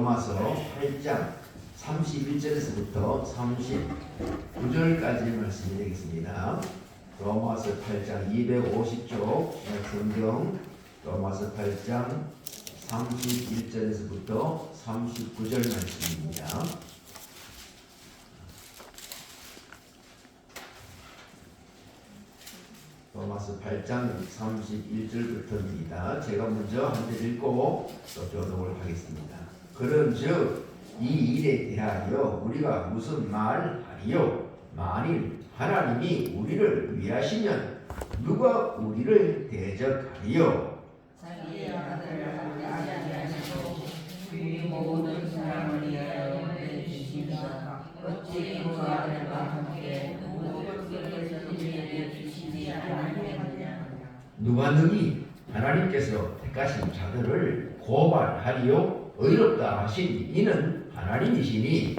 로마서 8장 31절에서부터 39절까지 말씀이 되겠습니다. 로마서 8장 250쪽 성경 로마서 8장 31절에서부터 39절 말씀입니다. 로마서 8장 31절부터입니다. 제가 먼저 한 절 읽고 또 교독을 하겠습니다. 그런즉 이 일에 대하여 우리가 무슨 말하리요? 만일 하나님이 우리를 위하시면 누가 우리를 대적하리요? 자기의 아들을 아지 아니하시고 우리 모든 사람을 위하여 내주시니까 어찌 그 아들과 함께 모든 것을 우리에게 주시지 않으셨느냐? 누가 능히 하나님께서 택하신 자들을 고발하리요? 의롭다 하신 이는 하나님이시니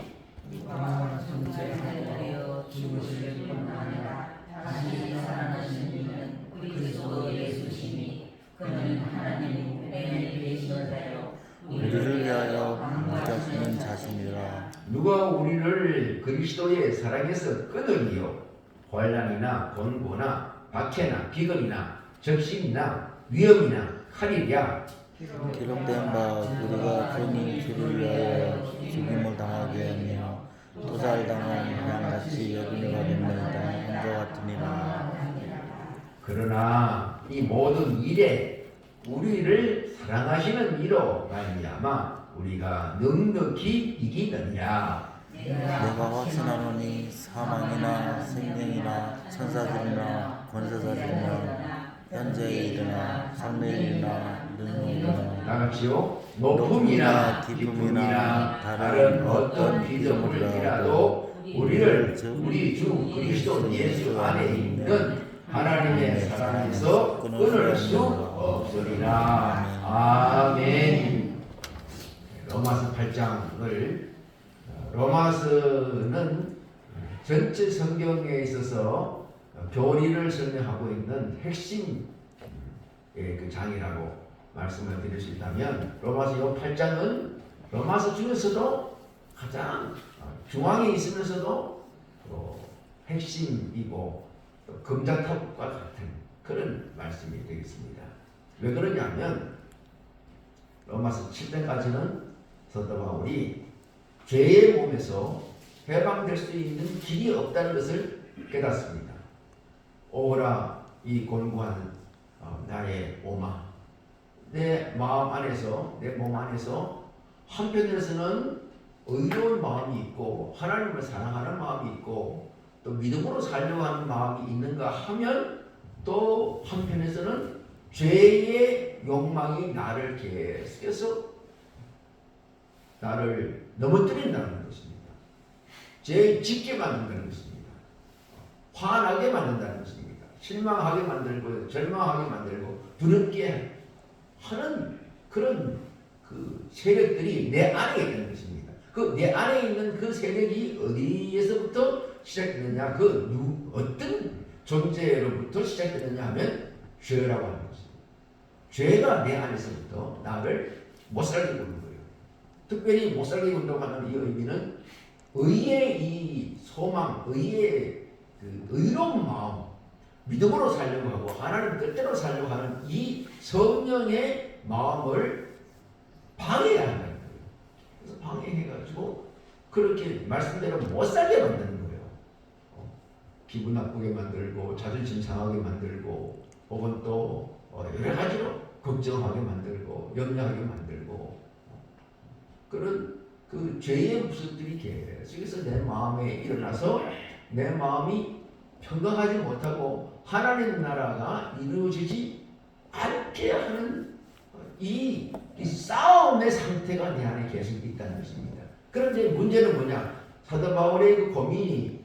누가 존재하여 죽으실 뿐 아니라 다시 살아나신 이는 그리스도 예수시니 그는 하나님 우편에 계신 자요 우리를 위하여 목자시는 자신이라. 누가 우리를 그리스도의 사랑에서 끊으리요? 환난이나 곤고나 박해나 비근이나 적신이나 위험이나 칼이랴. 기록된 바 우리가 그는 주를 위하여 죽임을 당하게 하며 도살당한 양같이 여김을 받음에다 한것 같으니라. 그러나 이 모든 일에 우리를 사랑하시는 이로 말미암아 우리가 넉넉히 이기느니라. 내가 확신하노니 사망이나 생명이나 천사들이나 권세자들이나 현재의 일이나 장래일이나 능력이나 나같이요 높음이나 깊음이나 다른 어떤 피조물이라도 우리를 우리 주 그리스도 예수 안에 있는 하나님의 사랑에서 끊을 수 없으리라. 아멘. 로마서 8장을 로마서는 전체 성경에 있어서 교리를 설명하고 있는 핵심 그 장이라고 말씀을 드릴 수 있다면 로마서 8장은 로마서 중에서도 가장 중앙에 있으면서도 핵심이고 금자탑과 같은 그런 말씀이 되겠습니다. 왜 그러냐면 로마서 7장까지는 사도 바울이 죄의 몸에서 해방될 수 있는 길이 없다는 것을 깨닫습니다. 오라 이 곤고한 나의 오마, 내 마음 안에서 내 몸 안에서 한편에서는 의로운 마음이 있고 하나님을 사랑하는 마음이 있고 또 믿음으로 살려고 하는 마음이 있는가 하면 또 한편에서는 죄의 욕망이 나를 계속해서 나를 넘어뜨린다는 것입니다. 죄 짓게 만든다는 것입니다. 화나게 만든다는 것입니다. 실망하게 만들고 절망하게 만들고 두렵게 하는 그런 그 세력들이 내 안에 있는 것입니다. 그 내 안에 있는 그 세력이 어디에서부터 시작되느냐, 어떤 존재로부터 시작되느냐 하면 죄라고 하는 것입니다. 죄가 내 안에서부터 나를 못 살게 하는 거예요. 특별히 못 살게 한다고 하는 이 의미는 의의 이 소망, 의의 그 의로운 마음, 믿음으로 살려고 하고 하나님 뜻대로 살려고 하는 이 성령의 마음을 방해해야 한다는 거예요. 그래서 방해해가지고 그렇게 말씀대로 못 살게 만드는 거예요. 기분 나쁘게 만들고 자존심 상하게 만들고 혹은 또 여러 가지로 걱정하게 만들고 염려하게 만들고 그런 그 죄의 모습들이 계속해서 내 마음에 일어나서 내 마음이 평강하지 못하고 하나님 나라가 이루어지지 않게 하는 이 싸움의 상태가 내 안에 계속 있다는 것입니다. 그런데 문제는 뭐냐? 사도 바울의 그 고민이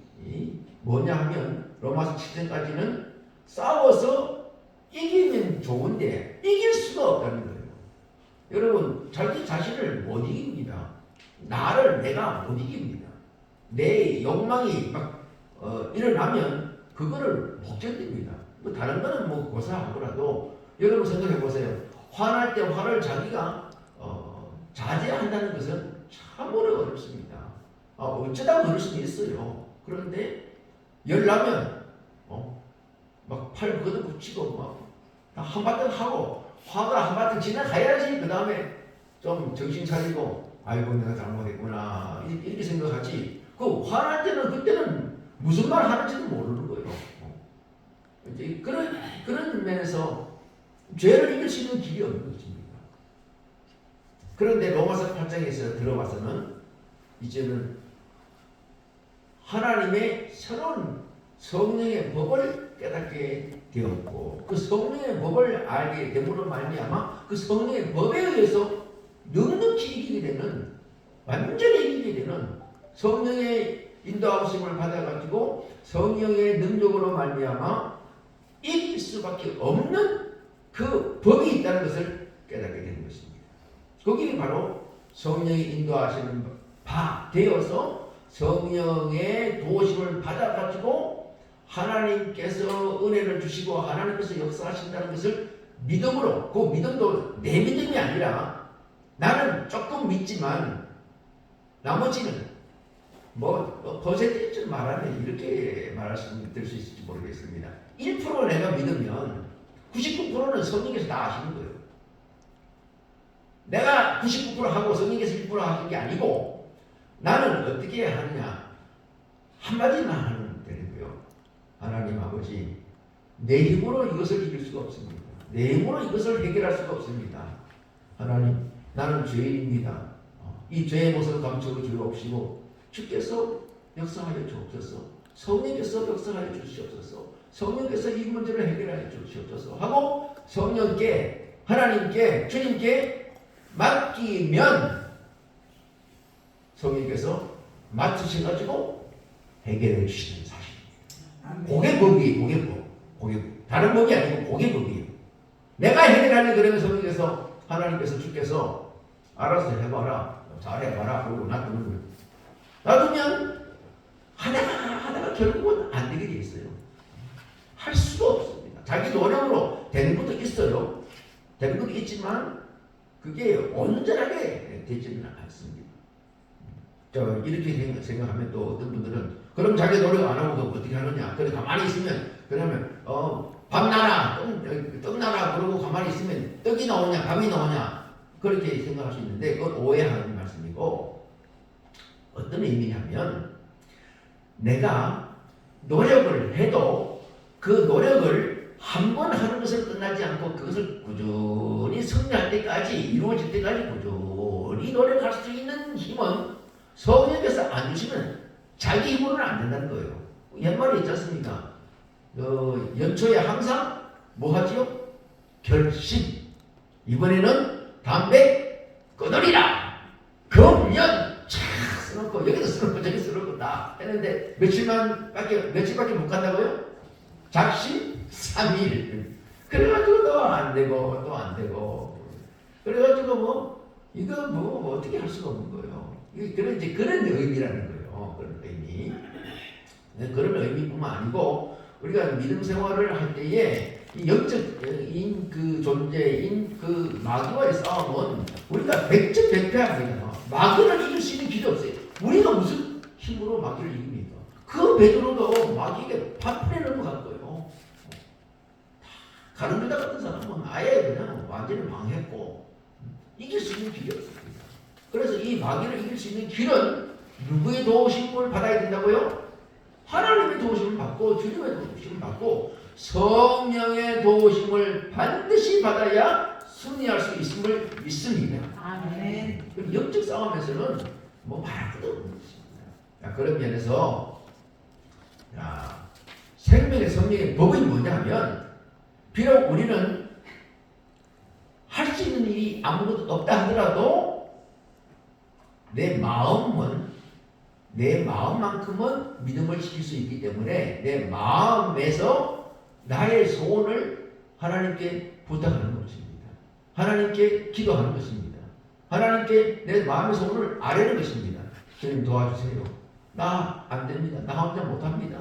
뭐냐 하면 로마서 7장까지는 싸워서 이기면 좋은데 이길 수가 없다는 거예요. 여러분 자기 자신을 못 이깁니다. 내가 못 이깁니다. 내 욕망이 막 일어나면 그거를 못 견딥니다. 뭐 다른 거는 고사하고라도 여러분 생각해 보세요. 화날 때 화를 자기가 자제한다는 것은 참으로 어렵습니다. 어쩌다 그럴 수도 있어요. 그런데 열나면 막 팔 걷어 붙이고 막 한바탕 하고 화가 한바탕 지나가야지 그 다음에 좀 정신 차리고 아이고 내가 잘못했구나 이렇게 생각하지. 그 화날 때는 그때는 무슨 말 하는지도 모르는 거예요. 이제 그런 면에서 죄를 이길 수 있는 길이 없는 것입니다. 그런데 로마서 8장에서 들어와서는 이제는 하나님의 새로운 성령의 법을 깨닫게 되었고 그 성령의 법을 알게 됨으로 말미암아 그 성령의 법에 의해서 넉넉히 이기게 되는 완전히 이기게 되는 성령의 인도하심을 받아가지고 성령의 능력으로 말미암아 이길 수밖에 없는 그 법이 있다는 것을 깨닫게 되는 것입니다. 그게 바로 성령이 인도하시는 바 되어서 성령의 도우심을 받아가지고 하나님께서 은혜를 주시고 하나님께서 역사하신다는 것을 믿음으로, 그 믿음도 내 믿음이 아니라 나는 조금 믿지만 나머지는 퍼센테이지를 말하면 이렇게 말할 수 있을지 모르겠습니다. 1% 내가 믿으면 99%는 성령께서 다 하시는 거예요. 내가 99% 하고 성령께서 1% 하시는 게 아니고 나는 어떻게 하느냐 한마디만 하면 되는데요. 하나님 아버지 내 힘으로 이것을 이길 수가 없습니다. 내 힘으로 이것을 해결할 수가 없습니다. 하나님 나는 죄인입니다. 이 죄의 모습을 감추고 주옵시고 주께서 역사하여 주옵소서. 성령께서 역사하여 주시옵소서. 성령께서 이 문제를 해결하여 주시옵소서 하고 성령께 하나님께 주님께 맡기면 성령께서 맡으셔가지고 해결해 주시는 사실입니다. 그게 법이에요. 그게 법. 다른 법이 아니고 그게 법이에요. 내가 해결하려 그러면 성령께서 하나님께서 주께서 알아서 해봐라. 잘해봐라. 그러고 놔두는 거예요. 놔두면 하다가 결국은 안 되게 돼 있어요. 할 수가 없습니다. 자기 노력으로 되는 것도 있어요. 되는 것도 있지만 그게 온전하게 되지는 않습니다. 이렇게 생각하면 또 어떤 분들은 그럼 자기 노력 안 하고도 어떻게 하느냐. 그래 가만히 있으면 그러면 밥 나라 떡 나라 그러고 가만히 있으면 떡이 나오냐 밥이 나오냐 그렇게 생각할 수 있는데 그건 오해하는 말씀이고 어떤 의미냐면 내가 노력을 해도 그 노력을 한 번 하는 것을 끝나지 않고 그것을 꾸준히 성장할 때까지 이루어질 때까지 꾸준히 노력할 수 있는 힘은 성령께서 안 주시면 자기 힘으로는 안 된다는 거예요. 옛말에 있지 않습니까? 연초에 항상 뭐 하지요? 결심. 이번에는 담배 끊으리라. 금년 착 써놓고 여기도 써놓고 저기 써놓고 다 했는데 며칠밖에 못 간다고요? 작심 3일. 그래가지고 또 안 되고 그래가지고 이거 어떻게 할 수가 없는 거예요. 그런 의미라는 거예요. 그런 의미. 그런 의미뿐만 아니고 우리가 믿음 생활을 할 때에 이 영적인 그 존재인 그 마귀와의 싸움은 우리가 100%합니다. 마귀를 이길 수 있는 길이 없어요. 우리가 무슨 힘으로 마귀를 이깁니까? 그 베드로도 마귀에게 판판에 넘어갔고요. 가룟유다 같은 사람은 아예 그냥 완전히 망했고 이길 수 있는 길이 없습니다. 그래서 이 마귀를 이길 수 있는 길은 누구의 도우심을 받아야 된다고요? 하나님의 도우심을 받고 주님의 도우심을 받고 성령의 도우심을 반드시 받아야 승리할 수 있음을 믿습니다. 아멘. 그럼 영적 싸움에서는 말할 것도 없는 것입니다. 그런 면에서 생명의 성령의 법이 뭐냐 하면 비록 우리는 할 수 있는 일이 아무것도 없다 하더라도 내 마음만큼은 믿음을 지킬 수 있기 때문에 내 마음에서 나의 소원을 하나님께 부탁하는 것입니다. 하나님께 기도하는 것입니다. 하나님께 내 마음의 소원을 아뢰는 것입니다. 주님 도와주세요. 나 안 됩니다. 나 혼자 못합니다.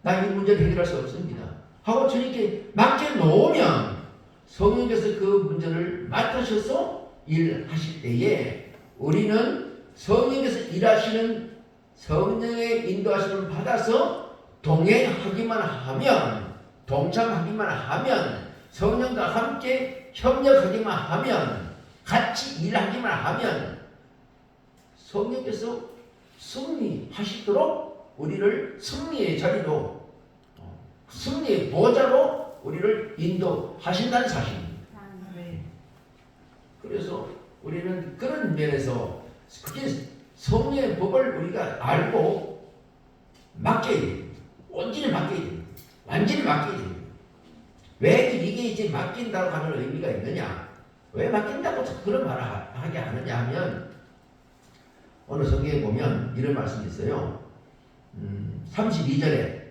나 이 문제를 해결할 수 없습니다. 하고 주님께 맡겨놓으면 성령께서 그 문제를 맡으셔서 일하실 때에 우리는 성령께서 일하시는 성령의 인도하심을 받아서 동행하기만 하면, 동참하기만 하면, 성령과 함께 협력하기만 하면, 같이 일하기만 하면 성령께서 승리하시도록 우리를 승리의 자리로, 승리의 보좌로 우리를 인도하신다는 사실입니다. 그래서 우리는 그런 면에서 그게 성령의 법을 우리가 알고 맡겨야 됩니다. 온전히 맡겨야 됩니다. 완전히 맡겨야 됩니다. 왜 이게 이제 맡긴다고 하는 의미가 있느냐? 왜 맡긴다고 그런 말을 하게 하느냐 하면, 오늘 성경에 보면 이런 말씀이 있어요. 32절에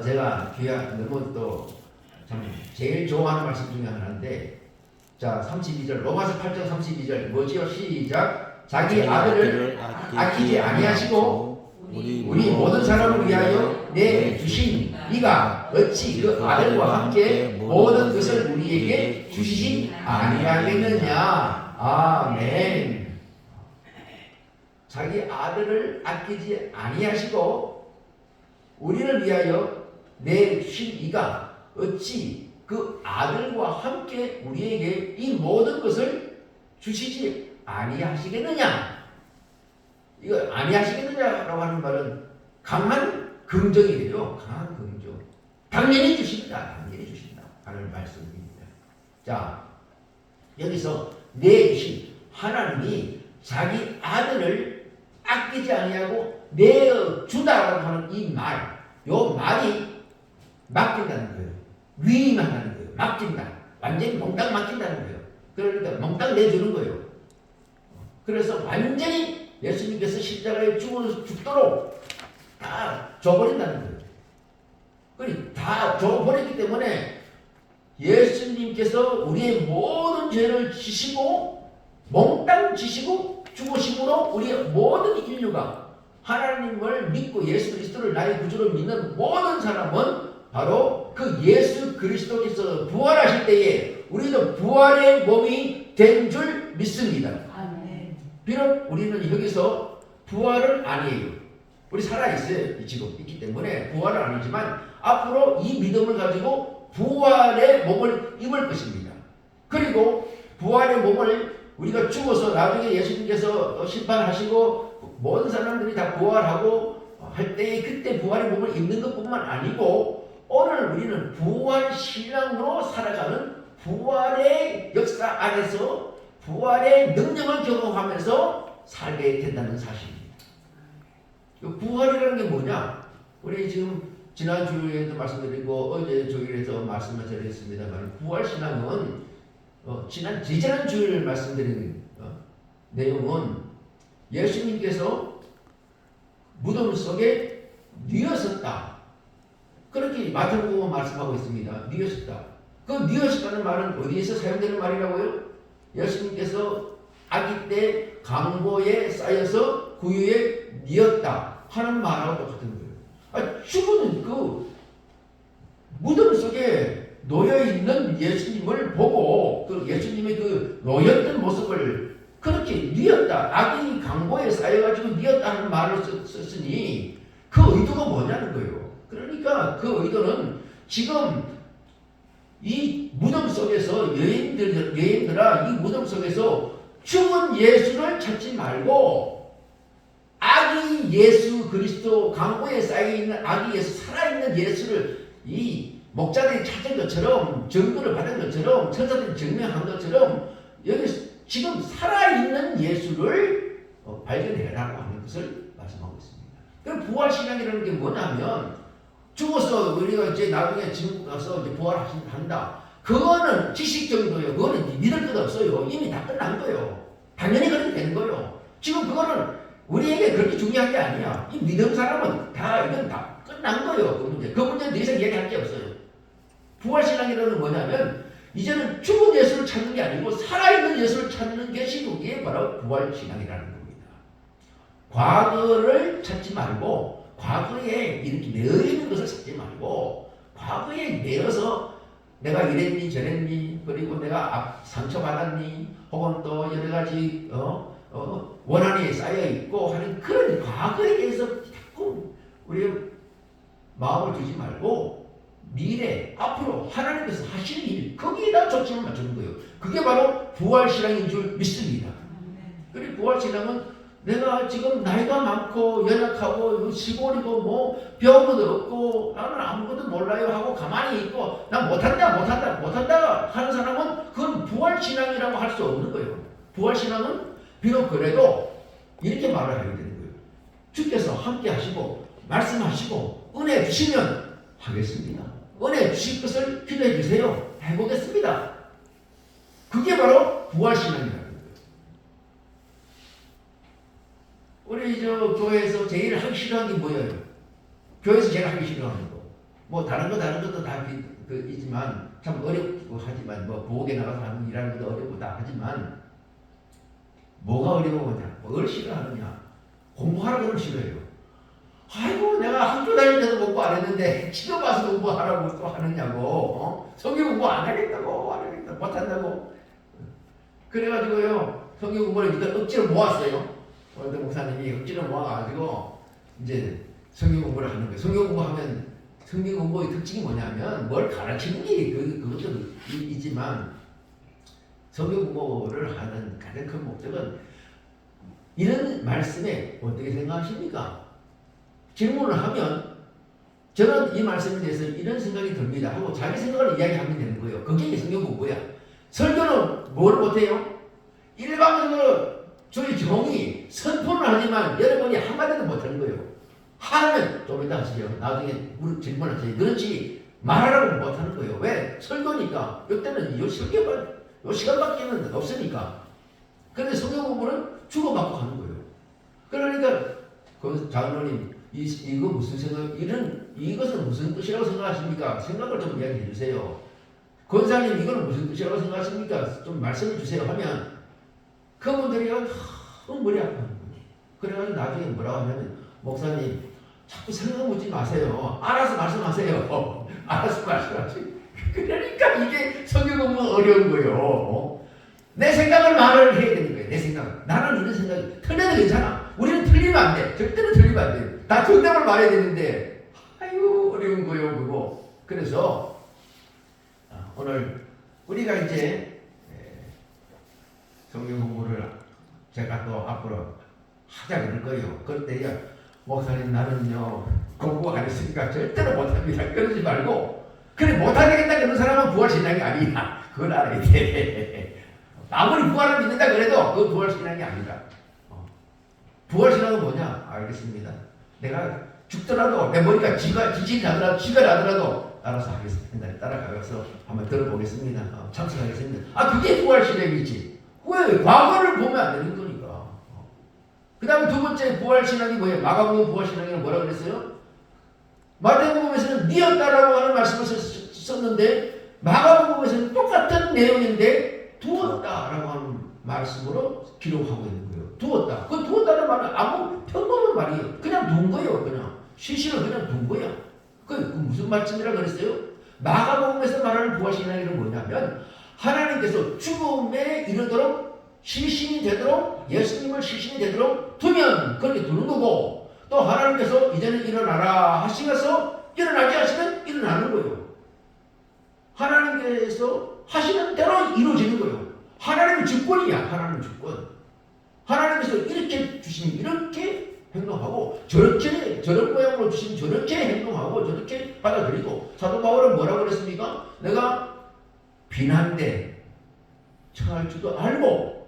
제가 너무 또 참 제일 좋아하는 말씀 중에 하나인데, 자 32절 로마서 8장 32절 뭐지요? 시작. 자기 아들을 아끼지 아니하시고 우리 모든 사람을 위하여 내주신 이가 어찌 그 아들과 함께 모든 것을 우리에게 주시지 아니하겠느냐. 아멘. 자기 아들을 아끼지 아니하시고 우리를 위하여 내주신 이가 어찌 그 아들과 함께 우리에게 이 모든 것을 주시지 아니하시겠느냐. 이거 아니하시겠느냐라고 하는 말은 강한 긍정이에요. 강한 긍정. 당연히 주신다. 당연히 주신다 하는 말씀입니다. 자, 여기서 내주신 하나님이 자기 아들을 아끼지 아니하고 내어주다라고 하는 이 말, 요 말이 맡긴다는 거예요. 위임한다는 거예요. 맡긴다. 완전히 몽땅 맡긴다는 거예요. 그러니까 몽땅 내주는 거예요. 그래서 완전히 예수님께서 십자가에 죽도록 다 줘버린다는 거예요. 그러니 다 줘버렸기 때문에 예수님께서 우리의 모든 죄를 지시고 몽땅 지시고 죽으심으로 우리의 모든 인류가 하나님을 믿고 예수 그리스도를 나의 구주로 믿는 모든 사람은 바로 그 예수 그리스도께서 부활하실 때에 우리도 부활의 몸이 된 줄 믿습니다. 아멘. 비록 우리는 여기서 부활은 아니에요. 우리 살아있어요. 지금 있기 때문에 부활은 아니지만 앞으로 이 믿음을 가지고 부활의 몸을 입을 것입니다. 그리고 부활의 몸을 우리가 죽어서 나중에 예수님께서 심판하시고 모든 사람들이 다 부활하고 할 때에 그때 부활의 몸을 입는 것뿐만 아니고 오늘 우리는 부활 신앙으로 살아가는 부활의 역사 안에서 부활의 능력을 경험하면서 살게 된다는 사실입니다. 부활이라는 게 뭐냐? 우리 지금 지난주에도 말씀드리고 어제 조일에서 말씀을 드렸습니다만 부활 신앙은 지난 주일 말씀드린 내용은 예수님께서 무덤 속에 뉘어섰다. 그렇게 마태복음 말씀하고 있습니다. 뉘어섰다. 그 뉘어섰다는 말은 어디에서 사용되는 말이라고요? 예수님께서 아기 때 강보에 쌓여서 구유에 뉘었다 하는 말하고 똑같은 거예요. 죽은 그 무덤 속에 놓여있는 예수님을 보고 그 예수님의 그 놓였던 모습을 그렇게 뉘었다. 아기 강보에 쌓여가지고 뉘었다 하는 말을 썼으니 그 의도가 뭐냐는 거예요. 그러니까 그 의도는 지금 이 무덤 속에서 여인들아 이 무덤 속에서 죽은 예수를 찾지 말고 아기 예수 그리스도 강보에 쌓여있는 아기 예수 살아있는 예수를 이 목자들이 찾은 것처럼 증거를 받은 것처럼 천사들이 증명한 것처럼 여기 지금 살아있는 예수를 발견해라고 하는 것을 말씀하고 있습니다. 그럼 부활신앙이라는 게 뭐냐면 죽어서 우리가 이제 나중에 지금 가서 이제 부활한다. 그거는 지식 정도예요. 그거는 믿을 것 없어요. 이미 다 끝난 거예요. 당연히 그렇게 되는 거예요. 지금 그거는 우리에게 그렇게 중요한 게 아니야. 이 믿음 사람은 다 이건 다 끝난 거예요. 그 문제. 그 문제는 더 이상 얘기할 게 없어요. 부활신앙이라는 뭐냐면 이제는 죽은 예수를 찾는 게 아니고 살아있는 예수를 찾는 것이 그게 바로 부활신앙이라는 겁니다. 과거를 찾지 말고 과거에 이렇게 매여있는 것을 찾지 말고 과거에 매여서 내가 이랬니 저랬니 그리고 내가 상처받았니 혹은 또 여러 가지 원한이 쌓여 있고 하는 그런 과거에 대해서 자꾸 우리 마음을 두지 말고 미래 앞으로 하나님께서 하시는 일 거기에다 초점을 맞추는 거예요. 그게 바로 부활신앙인 줄 믿습니다. 그리고 부활신앙은 내가 지금 나이가 많고 연약하고 시골이고 뭐 병도 없고 나는 아무것도 몰라요 하고 가만히 있고 난 못한다 하는 사람은 그건 부활신앙이라고 할 수 없는 거예요. 부활신앙은 비록 그래도 이렇게 말을 하게 되는 거예요. 주께서 함께 하시고 말씀하시고 은혜 주시면 하겠습니다. 은혜 주실 것을 기도해 주세요. 해보겠습니다. 그게 바로 부활신앙이라는 거예요. 우리 교회에서 제일 하기 싫어하는 게 뭐예요? 교회에서 제일 하기 싫어하는 거. 뭐 다른 것도 다 있지만 참 어렵고 하지만 뭐 부엌에 나가서 하는 일하는 것도 어렵고 다 하지만 뭐가 어려우냐? 뭘 싫어하느냐? 공부하라고 하면 싫어해요. 아이고 내가 학교 다닐 때도 공부 안 했는데 지금 와서 공부하라고 또 하느냐고. 성경 공부 안 하겠다고 못한다고. 그래가지고요 성경 공부를 일단 억지로 모았어요. 어떤 목사님이 억지로 모아가지고 이제 성경 공부를 하는 거예요. 성경 공부하면 성경 공부의 특징이 뭐냐면 뭘 가르치는 게 그것도 있지만 성경 공부를 하는 가장 큰 목적은 이런 말씀에 어떻게 생각하십니까? 질문을 하면 저는 이 말씀에 대해서 이런 생각이 듭니다 하고 자기 생각을 이야기하면 되는 거예요. 그게 성경 공부야. 설교는 뭘 못해요? 일방적으로 저희 종이 선포를 하지만 여러분이 한마디도 못하는 거예요. 하면 좀 이따 하시죠. 나중에 우리 질문하세요. 그렇지 말하라고 못하는 거예요. 왜? 설교니까. 이때는 요 시간밖에는 없으니까. 그런데 성경 공부는 주고받고 하는 거예요. 그러니까 그 장로님 이거 무슨 생각? 이것은 무슨 뜻이라고 생각하십니까? 생각을 좀 이야기해 주세요. 권사님 이거는 무슨 뜻이라고 생각하십니까? 좀 말씀해 주세요 하면 그분들이 너무 머리 아파하는 거예요. 그래가지고 나중에 뭐라고 하냐면 목사님 자꾸 생각 묻지 마세요. 알아서 말씀하세요. 알아서 말씀하세요. 그러니까 이게 성경 공부가 어려운 거예요. 내 생각을 말을 해야 되는 거예요. 내 생각. 나는 이런 생각이 틀려도 괜찮아. 우리는 틀리면 안 돼. 절대로 틀리면 안 돼. 다 정답을 말해야 되는데 아유 어려운 거예요 그거. 그래서 오늘 우리가 이제 성경 공부를 제가 또 앞으로 하자 그럴 거예요. 그럴 때야 목사님 나는요 공부 안 했으니까 절대로 못합니다. 그러지 말고 그래 못하겠다 그런 사람은 부활신앙이 아니야. 그걸 알아야 돼. 아무리 부활을 믿는다 그래도 그 부활신앙이 아니다. 부활신앙은 뭐냐? 알겠습니다. 내가 죽더라도 내 머리가 지진이 나더라도 쥐가 나더라도 알아서 하겠습니다. 따라가서 한번 들어보겠습니다. 참석하겠습니다. 그게 부활신앙이지. 왜? 과거를 보면 안 되는 거니까. 그 다음에 두 번째 부활신앙이 뭐예요? 마가복음 부활신앙이는 뭐라고 그랬어요? 마태복음에서는 니었다라고 하는 말씀을 썼는데 마가복음에서는 똑같은 내용인데 두었다라고 하는 말씀으로 기록하고 있는 거예요. 두었다. 그 두었다는 말은 아무 평범한 말이에요. 그냥 둔 거예요. 그냥 시신을 그냥 둔 거야. 그 무슨 말씀이라고 그랬어요? 마가복음에서 말하는 부활신앙이란 뭐냐면 하나님께서 죽음에 이르도록 시신이 되도록 예수님을 시신이 되도록 두면 그렇게 두는 거고 또 하나님께서 이제는 일어나라 하시면서 일어나게 하시면 일어나는 거예요. 하나님께서 하시는 대로 이루어지는 거예요. 하나님은 주권이야. 하나님은 주권. 하나님께서 이렇게 주시면 이렇게 행동하고 저렇게 저런 모양으로 주시면 저렇게 행동하고 저렇게 받아들이고 사도 바울은 뭐라고 그랬습니까? 내가 빈한데 처할 줄도 알고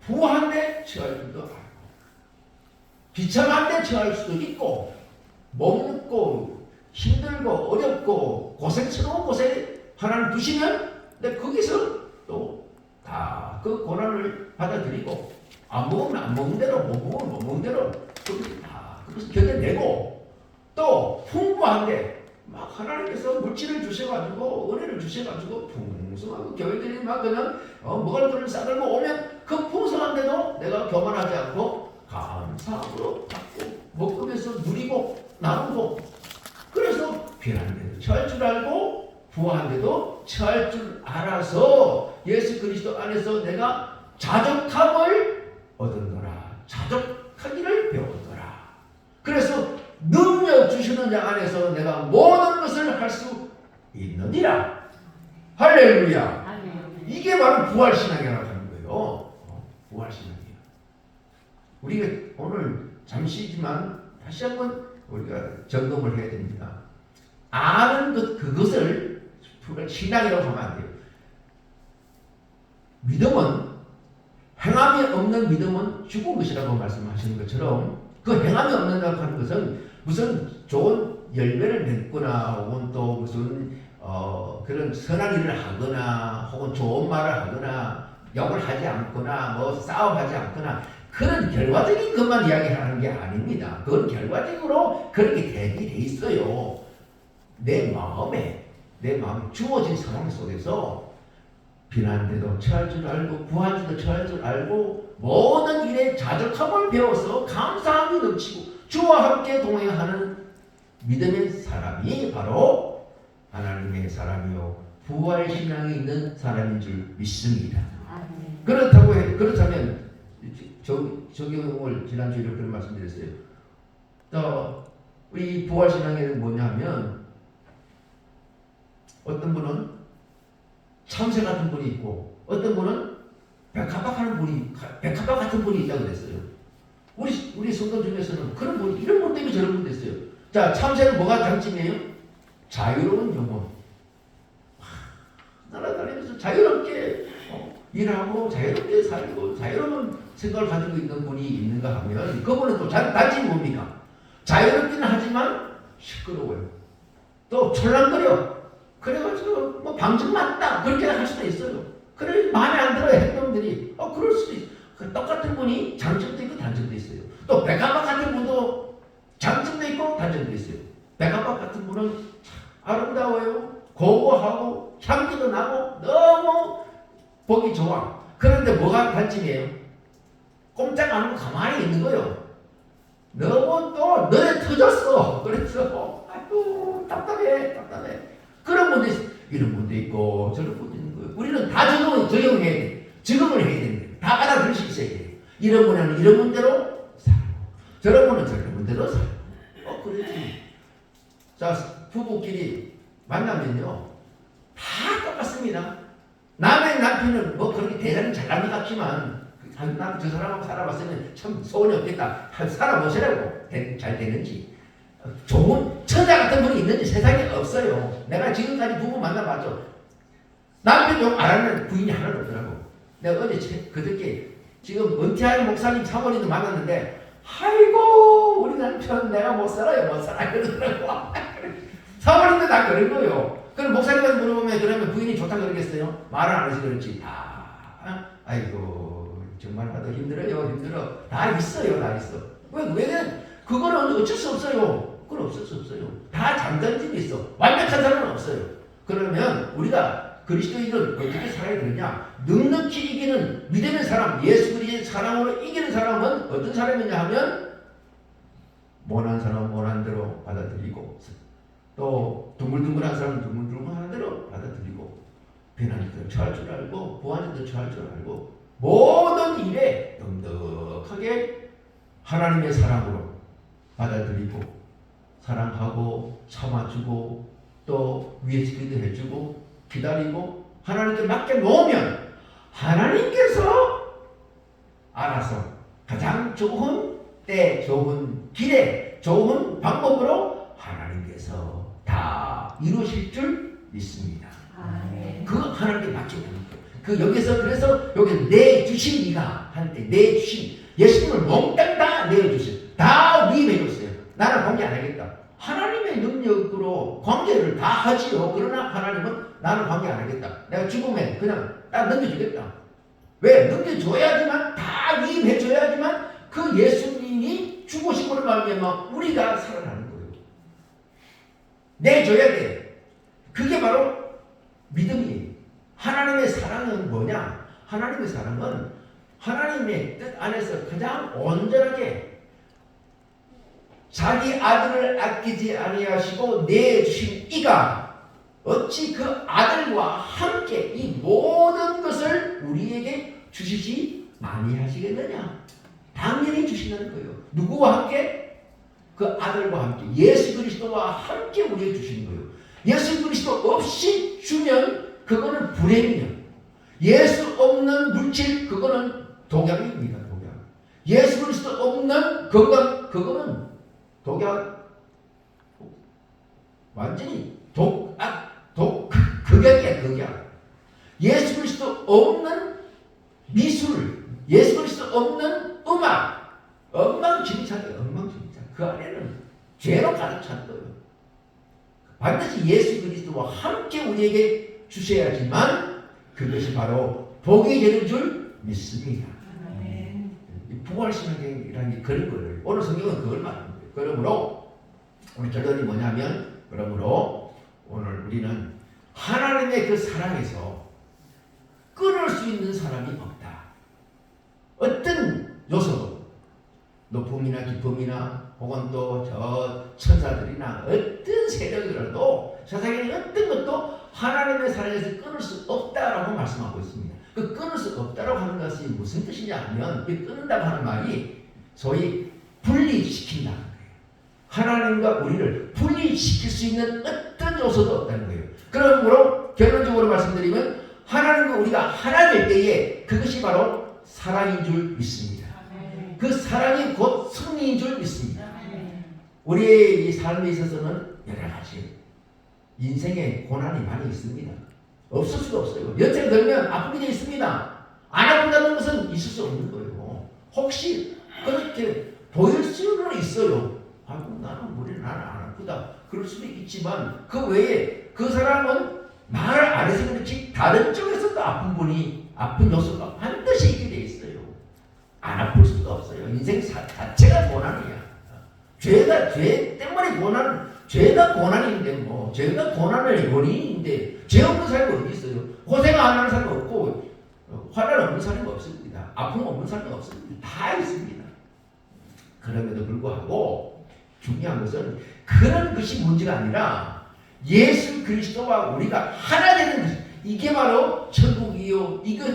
부한데 처할 줄도 알고 비참한데 처할 수도 있고 먹고 힘들고 어렵고 고생스러운 곳에 하나님 두시면 근데 거기서 또 다 그 고난을 받아들이고 안 먹으면 안 먹는 대로 못 먹으면 못 먹는 대로 다 그것을 견뎌내고 또 풍부한데 막 하나님께서 물질을 주셔가지고 은혜를 주셔가지고 풍성하고 교회들이 막 그냥 먹을 것을 싸들고 오면 그 풍성한데도 내가 교만하지 않고 감사함으로 받고 먹으면서 누리고 나누고 그래서 비난데도 처할 줄 알고 부한데도 처할 줄 알아서 예수 그리스도 안에서 내가 자족함을 얻었노라. 자족하기를 배웠노라. 그래서 능력 주시는 자 안에서 내가 모든 것을 할 수 있느니라. 할렐루야. 이게 바로 부활신앙이라고 하는 거예요. 부활신앙이에요. 우리가 오늘 잠시지만 다시 한번 우리가 점검을 해야 됩니다. 아는 그것을 신앙이라고 하면 안 돼요. 믿음은 행함이 없는 믿음은 죽은 것이라고 말씀하시는 것처럼 그 행함이 없는다고 하는 것은 무슨 좋은 열매를 맺거나 혹은 또 무슨 그런 선한 일을 하거나 혹은 좋은 말을 하거나 욕을 하지 않거나 뭐 싸움하지 않거나 그런 결과적인 것만 이야기하는 게 아닙니다. 그건 결과적으로 그렇게 되게 돼 있어요. 내 마음에 주어진 상황 속에서 비난대도 처할 줄 알고 부한지도 처할 줄 알고 모든 일에 자족함을 배워서 감사함이 넘치고 주와 함께 동행하는 믿음의 사람이 바로 하나님의 사람이요 부활신앙이 있는 사람인 줄 믿습니다. 그렇다면 적용을 지난주에 그런 말씀드렸어요. 또 우리 부활신앙에는 뭐냐면 어떤 분은 참새 같은 분이 있고 어떤 분은 백합박 같은 분이 있다고 그랬어요. 우리 성도 중에서는 그런 분, 이런 분 때문에 저런 분도 있어요. 자, 참새는 뭐가 장점이에요? 자유로운 영혼. 날아다니면서 자유롭게 일하고 자유롭게 살고 자유로운 생각을 가지고 있는 분이 있는가 하면 그분은 또 단점이 뭡니까? 자유롭기는 하지만 시끄러워요. 또 촐랑거려. 그래가지고 뭐 방정 맞다 그렇게 할 수도 있어요. 그래 마음에 안 들어요 행동들이. 그럴 수도 있어요. 똑같은 분이 장점도 있고 단점도 있어요. 또 백합박 같은 분도 장점도 있고 단점도 있어요. 백합박 같은 분은 참 아름다워요. 고고하고 향기도 나고 너무 보기 좋아. 그런데 뭐가 단점이에요? 꼼짝 안 하고 가만히 있는 거예요. 너무 또 너네 터졌어. 그래서 아이고 답답해. 그런 분도 있어. 이런 분도 있고 저런 분도 있는 거예요. 우리는 다 적용해야 돼. 적응을 해야 되는데 다 알아들을 수 있어야 돼요. 이런 분은 이런 문제로 살고 저런 분은 저런 문제로 살고 그렇지. 자, 부부끼리 만나면요 다 똑같습니다. 남의 남편은 뭐 그렇게 대단히 잘난 것 같지만 난 저 사람하고 살아봤으면 참 소원이 없겠다. 살아보시라고 잘 되는지 좋은 처자 같은 분이 있는지 세상에 없어요. 내가 지금까지 부부 만나봤죠. 남편 욕 안 하는 부인이 하나도 없더라고. 내가 어제 그저께 지금 은퇴한 목사님 사모님도 만났는데 아이고 우리 남편 내가 못 살아요 그러더라고. 사모님도 다 그런 거예요. 그럼 목사님한테 물어보면 그러면 부인이 좋다 그러겠어요? 말을 안 해서 그렇지. 아이고 정말 나도 힘들어. 다 있어. 왜냐면 그거는 어쩔 수 없어요. 그건 없을 수 없어요. 다 장단점이 있어. 완벽한 사람은 없어요. 그러면 우리가 그리스도인은 어떻게 살아야 되느냐? 넉넉히 이기는 믿음의 사람, 예수 그리스도의 사랑으로 이기는 사람은 어떤 사람이냐 하면 모난 사람은 모난 대로 받아들이고 또 둥글둥글한 사람은 둥글둥글한 대로 받아들이고 비난도 처할 줄 알고 보완도 처할 줄 알고 모든 일에 넉넉하게 하나님의 사랑으로 받아들이고 사랑하고 참아주고 또 위에서기도 해주고 기다리고 하나님께 맡겨놓으면 하나님께서 알아서 가장 좋은 때 좋은 길에 좋은 방법으로 하나님께서 다 이루실 줄 믿습니다. 그 하나님께 맡기는 그 여기서 그래서 여기 내주신 이가 한때 내주신 예수님을 몽땅 다 내어주세요. 다 위임해줬어요. 나는 관계 안 하겠다. 하나님의 능력으로 관계를 다 하지요. 그러나 하나님은 나는 관계 안 하겠다. 내가 죽으면 그냥 딱 넘겨주겠다. 왜? 넘겨줘야지만 다 위임해줘야지만 그 예수님이 죽으심으로 말미암아 우리가 살아나는 거예요. 내줘야 돼. 그게 바로 믿음이에요. 하나님의 사랑은 뭐냐? 하나님의 사랑은 하나님의 뜻 안에서 가장 온전하게 자기 아들을 아끼지 아니하시고 내주신 이가 어찌 그 아들과 함께 이 모든 것을 우리에게 주시지 많이 하시겠느냐? 당연히 주신다는 거예요. 누구와 함께? 그 아들과 함께 예수 그리스도와 함께 우리에게 주시는 거예요. 예수 그리스도 없이 주면 그거는 불행이요. 예수 없는 물질 그거는 독약입니다. 독약. 예수 그리스도 없는 건강 그거는 독약. 완전히 극약이야, 극약. 예수 그리스도 없는 미술, 예수 그리스도 없는 음악, 엉망진창이에요, 엉망진창. 그 안에는 죄로 가득 찬 거예요. 반드시 예수 그리스도와 함께 우리에게 주셔야지만 그것이 바로 복이 되는 줄 믿습니다. 부활신앙이라는 게 그런 거예요. 오늘 성경은 그걸 말하는 거예요. 그러므로 우리 결론이 뭐냐면, 그러므로 오늘 우리는 하나님의 그 사랑에서 끊을 수 있는 사람이 없다. 어떤 요소도 높음이나 기쁨이나 혹은 또 저 천사들이나 어떤 세력이라도 세상에 어떤 것도 하나님의 사랑에서 끊을 수 없다라고 말씀하고 있습니다. 그 끊을 수 없다라고 하는 것이 무슨 뜻이냐 하면, 그 끊는다고 하는 말이 소위 분리시킨다는 거예요. 하나님과 우리를 분리시킬 수 있는 어떤 요소도 없다는 거예요. 그러므로 결론적으로 말씀드리면 하나님과 우리가 하나 될 때에 그것이 바로 사랑인 줄 믿습니다. 그 사랑이 곧 승리인 줄 믿습니다. 우리의 이 삶에 있어서는 여러 가지 인생에 고난이 많이 있습니다. 없을 수가 없어요. 연세가 들면 아프게 되어 있습니다. 안 아프다는 것은 있을 수 없는 거예요. 혹시 그렇게 보일 수는 있어요. 아이고 나는 안 아프다. 그럴 수도 있지만 그 외에 그 사람은 말을 안 해서 그렇지 다른 쪽에서도 아픈 요소가 반드시 있게 돼 있어요. 안 아플 수가 없어요. 인생 자체가 고난이야. 죄 때문에 죄가 고난인데 뭐 죄가 고난의 원인인데 죄 없는 사람이 어디 있어요? 고생 안 하는 사람이 없고 화난 없는 사람이 없습니다. 아픔 없는 사람이 없습니다. 다 있습니다. 그럼에도 불구하고 중요한 것은 그런 것이 문제가 아니라 예수 그리스도와 우리가 하나 되는 것, 이게 바로 천국이요, 이것이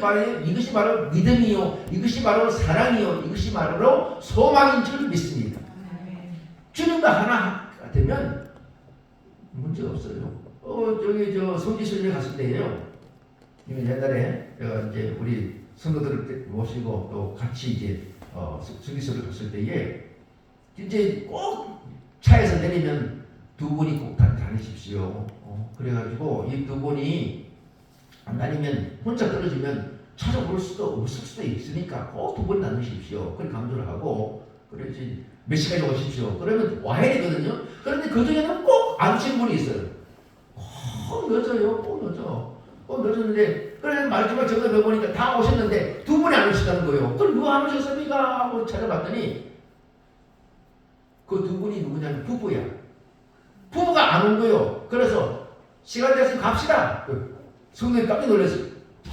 바로 믿음이요, 이것이 바로 사랑이요, 이것이 바로 소망인 줄 믿습니다. 주님과 하나 되면 문제 없어요. 저기 성지순례 갔을 때예요. 옛날에 제가 이제 우리 성도들을 모시고 또 같이 이제 성지순례 갔을 때에 이제 꼭 차에서 내리면 두 분이 꼭 다니십시오. 그래가지고 이 두 분이 안 다니면 혼자 떨어지면 찾아볼 수도 없을 수도 있으니까 꼭 두 분 다니십시오. 그렇게 강조를 하고 그래야지 몇 시까지 오십시오. 그러면 와야 되거든요. 그런데 그 중에는 꼭 안 오신 분이 있어요. 꼭 늦어요. 꼭 늦었는데 그래 마지막 저녁에 보니까 다 오셨는데 두 분이 안 오시다는 거예요. 그럼 누가 안 오셨습니까? 하고 찾아봤더니 그 두 분이 누구냐면 부부야. 부부가 안 온 거예요. 그래서 시간 됐으면 갑시다. 성도님 깜짝 놀랐어요.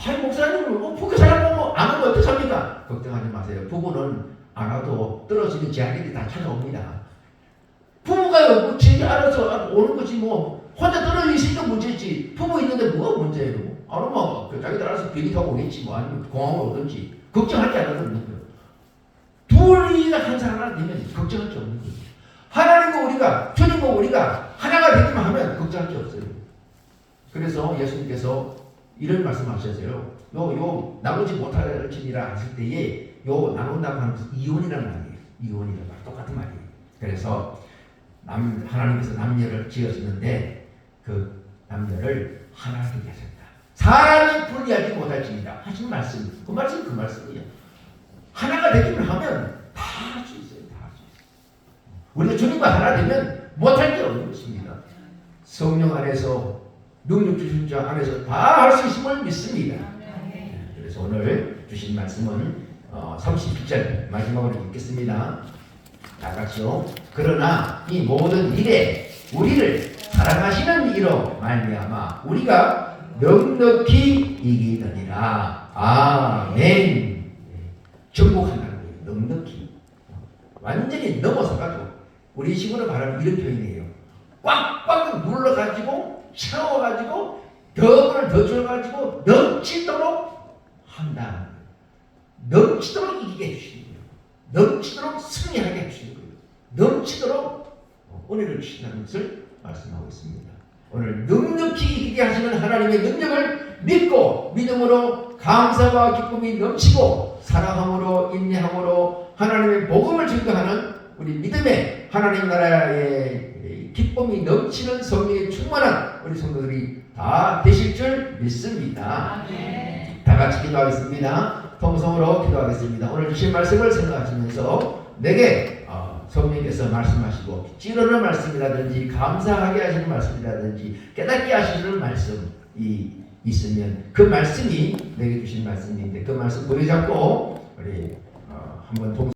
아니 목사님 부부 사람 보고 안 오면 어떡합니까? 걱정하지 마세요. 부부는 안 와도 떨어지는 제 아들이 다 찾아옵니다. 부부가요, 뭐, 지 알아서 오는 거지, 뭐, 혼자 떨어져 있으니까 문제지. 부부 있는데 뭐가 문제예요? 안 오면, 자기들 알아서 비행기 타고 오겠지, 뭐, 아니면 공항으로 오든지. 걱정할 게 하나도 없는 거예요. 둘이 한 사람 하나 되면 걱정할 게 없는 거예요. 하나님과 우리가, 주님과 우리가 하나가 되기만 하면 걱정할 게 없어요. 그래서 예수님께서 이런 말씀 하셨어요. 나누지 못할지니라 하실 때에, 나눈다고 하는 것은 이혼이라는 말이에요. 이혼이라는 말, 똑같은 말이에요. 그래서, 하나님께서 남녀를 지으셨는데 그 남녀를 하나 되게 하셨다. 사람이 분리하지 못할지니라 하신 말씀, 그 말씀이에요. 하나가 되기만 하면 다 할 수 있어요. 다 할 수 있어요. 우리가 주님과 하나 되면 못할 게 없는 것입니다. 성령 안에서 능력 주신 자 안에서 다 할 수 있음을 믿습니다. 그래서 오늘 주신 말씀은 37절 마지막으로 읽겠습니다. 다 같이요. 그러나 이 모든 일에 우리를 사랑하시는 이로 말미암아 우리가 넉넉히 이기느니라. 아멘. 정복한다는 거예요. 넉넉히. 완전히 넘어서가지고 우리 식으로 말하면 이런 표현이에요. 꽉꽉 눌러가지고 채워가지고 덕을 더 줘가지고 넘치도록 한다. 넘치도록 이기게 해주시는 거예요. 넘치도록 승리하게 해주시는 거예요. 넘치도록 은혜를 주신다는 것을 말씀하고 있습니다. 오늘 넉넉히 이기게 하시는 하나님의 능력을 믿고 믿음으로 감사와 기쁨이 넘치고 사랑함으로 인내함으로 하나님의 복음을 증거하는 우리 믿음의 하나님 나라의 기쁨이 넘치는 성령의 충만한 우리 성도들이 다 되실 줄 믿습니다. 다 같이 기도하겠습니다. 통성으로 기도하겠습니다. 오늘 주신 말씀을 생각하시면서 내게 성령께서 말씀하시고 찌르는 말씀이라든지 감사하게 하시는 말씀이라든지 깨닫게 하시는 말씀이 있으면 그 말씀이 내게 주신 말씀인데 그 말씀 보여잡고 우리 한번